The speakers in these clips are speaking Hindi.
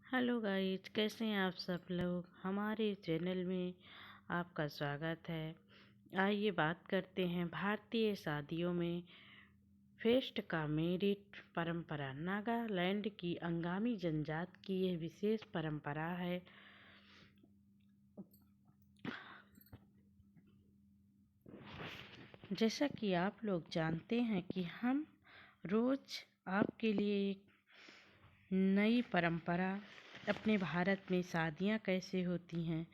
हेलो गाइस, कैसे हैं आप सब लोग। हमारे चैनल में आपका स्वागत है। आइए बात करते हैं भारतीय शादियों में फेस्ट का मेरिट परंपरा। नागालैंड की अंगामी जनजाति की यह विशेष परंपरा है। जैसा कि आप लोग जानते हैं कि हम रोज आपके लिए एक नई परंपरा अपने भारत में शादियां कैसे होती हैं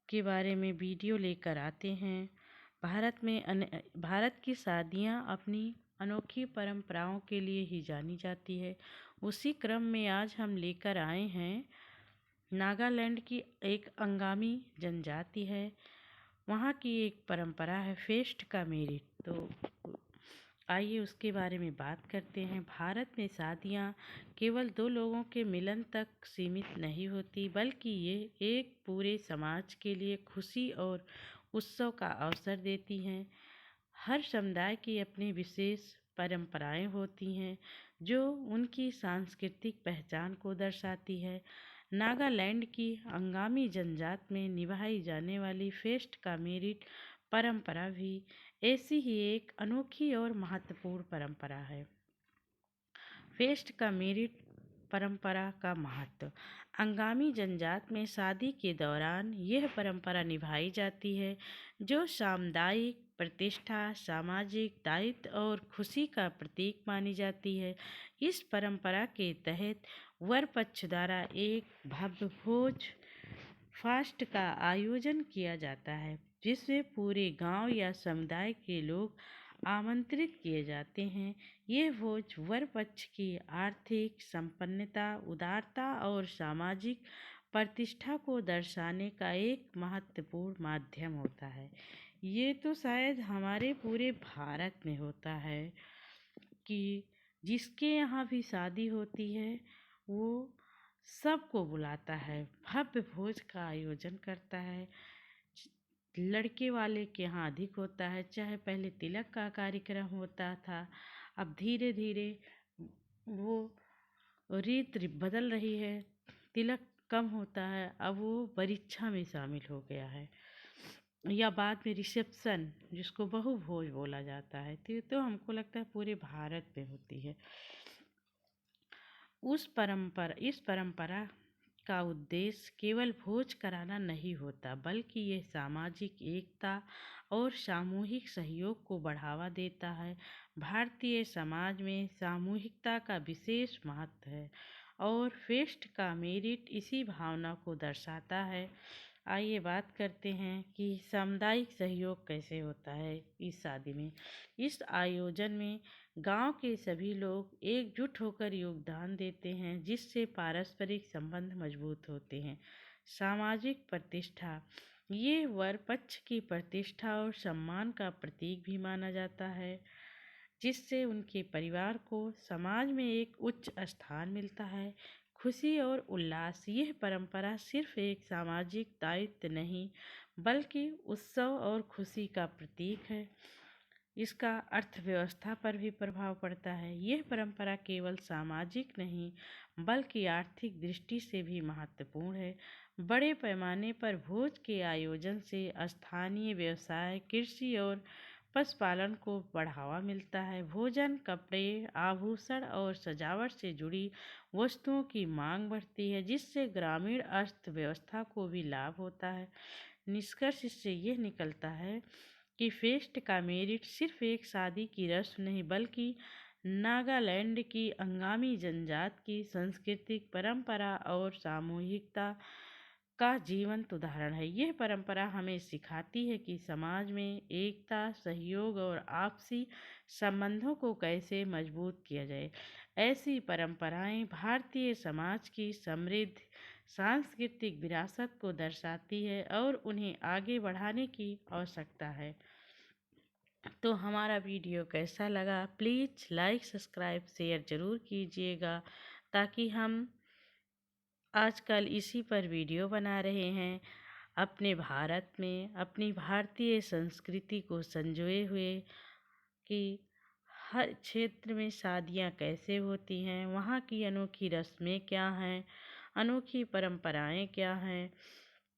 के बारे में वीडियो लेकर आते हैं। भारत की शादियां अपनी अनोखी परंपराओं के लिए ही जानी जाती है। उसी क्रम में आज हम लेकर आए हैं नागालैंड की एक अंगामी जनजाति है, वहाँ की एक परंपरा है फेस्ट का मेरिट। तो आइए उसके बारे में बात करते हैं। भारत में शादियाँ केवल दो लोगों के मिलन तक सीमित नहीं होती, बल्कि ये एक पूरे समाज के लिए खुशी और उत्सव का अवसर देती हैं। हर समुदाय की अपनी विशेष परंपराएं होती हैं जो उनकी सांस्कृतिक पहचान को दर्शाती है। नागालैंड की अंगामी जनजाति में निभाई जाने वाली फेस्ट का मेरिट परंपरा भी ऐसी ही एक अनोखी और महत्वपूर्ण परंपरा है। फेस्ट का मेरिट परंपरा का महत्व। अंगामी जनजाति में शादी के दौरान यह परंपरा निभाई जाती है जो सामुदायिक प्रतिष्ठा, सामाजिक दायित्व और खुशी का प्रतीक मानी जाती है। इस परंपरा के तहत वर पक्ष द्वारा एक भव्य भोज फास्ट का आयोजन किया जाता है, जिसमें पूरे गांव या समुदाय के लोग आमंत्रित किए जाते हैं। ये भोज वर पक्ष की आर्थिक संपन्नता, उदारता और सामाजिक प्रतिष्ठा को दर्शाने का एक महत्वपूर्ण माध्यम होता है। ये तो शायद हमारे पूरे भारत में होता है कि जिसके यहाँ भी शादी होती है वो सबको बुलाता है, भव्य भोज का आयोजन करता है। लड़के वाले के यहाँ अधिक होता है, चाहे पहले तिलक का कार्यक्रम होता था, अब धीरे धीरे वो रीत बदल रही है। तिलक कम होता है, अब वो परीक्षा में शामिल हो गया है, या बाद में रिसेप्शन जिसको बहु भोज बोला जाता है। तो हमको लगता है पूरे भारत में होती है। इस परंपरा का उद्देश्य केवल भोज कराना नहीं होता, बल्कि ये सामाजिक एकता और सामूहिक सहयोग को बढ़ावा देता है। भारतीय समाज में सामूहिकता का विशेष महत्व है और फेस्ट का मेरिट इसी भावना को दर्शाता है। आइए बात करते हैं कि सामुदायिक सहयोग कैसे होता है इस शादी में। इस आयोजन में गांव के सभी लोग एकजुट होकर योगदान देते हैं, जिससे पारस्परिक संबंध मजबूत होते हैं। सामाजिक प्रतिष्ठा। ये वर पक्ष की प्रतिष्ठा और सम्मान का प्रतीक भी माना जाता है, जिससे उनके परिवार को समाज में एक उच्च स्थान मिलता है। खुशी और उल्लास। यह परंपरा सिर्फ एक सामाजिक दायित्व नहीं, बल्कि उत्सव और खुशी का प्रतीक है। इसका अर्थव्यवस्था पर भी प्रभाव पड़ता है। यह परंपरा केवल सामाजिक नहीं, बल्कि आर्थिक दृष्टि से भी महत्वपूर्ण है। बड़े पैमाने पर भोज के आयोजन से स्थानीय व्यवसाय, कृषि और पशुपालन को बढ़ावा मिलता है। भोजन, कपड़े, आभूषण और सजावट से जुड़ी वस्तुओं की मांग बढ़ती है, जिससे ग्रामीण अर्थव्यवस्था को भी लाभ होता है। निष्कर्ष इससे यह निकलता है कि फेस्ट का मेरिट सिर्फ एक शादी की रस्म नहीं, बल्कि नागालैंड की अंगामी जनजाति की सांस्कृतिक परंपरा और सामूहिकता का जीवंत उदाहरण है। यह परंपरा हमें सिखाती है कि समाज में एकता, सहयोग और आपसी संबंधों को कैसे मजबूत किया जाए। ऐसी परंपराएं भारतीय समाज की समृद्ध सांस्कृतिक विरासत को दर्शाती है और उन्हें आगे बढ़ाने की आवश्यकता है। तो हमारा वीडियो कैसा लगा, प्लीज़ लाइक, सब्सक्राइब, शेयर ज़रूर कीजिएगा, ताकि हम आजकल इसी पर वीडियो बना रहे हैं। अपने भारत में अपनी भारतीय संस्कृति को संजोए हुए कि हर क्षेत्र में शादियां कैसे होती हैं, वहाँ की अनोखी रस्में क्या हैं अनोखी परंपराएं क्या हैं,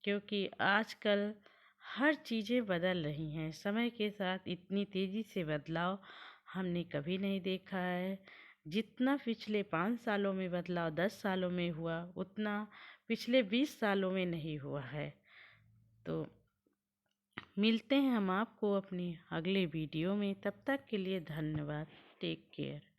क्योंकि आजकल हर चीज़ें बदल रही हैं। समय के साथ इतनी तेज़ी से बदलाव हमने कभी नहीं देखा है। जितना पिछले 5 सालों में बदलाव 10 सालों में हुआ, उतना पिछले 20 सालों में नहीं हुआ है। तो मिलते हैं हम आपको अपनी अगले वीडियो में। तब तक के लिए धन्यवाद। Take care.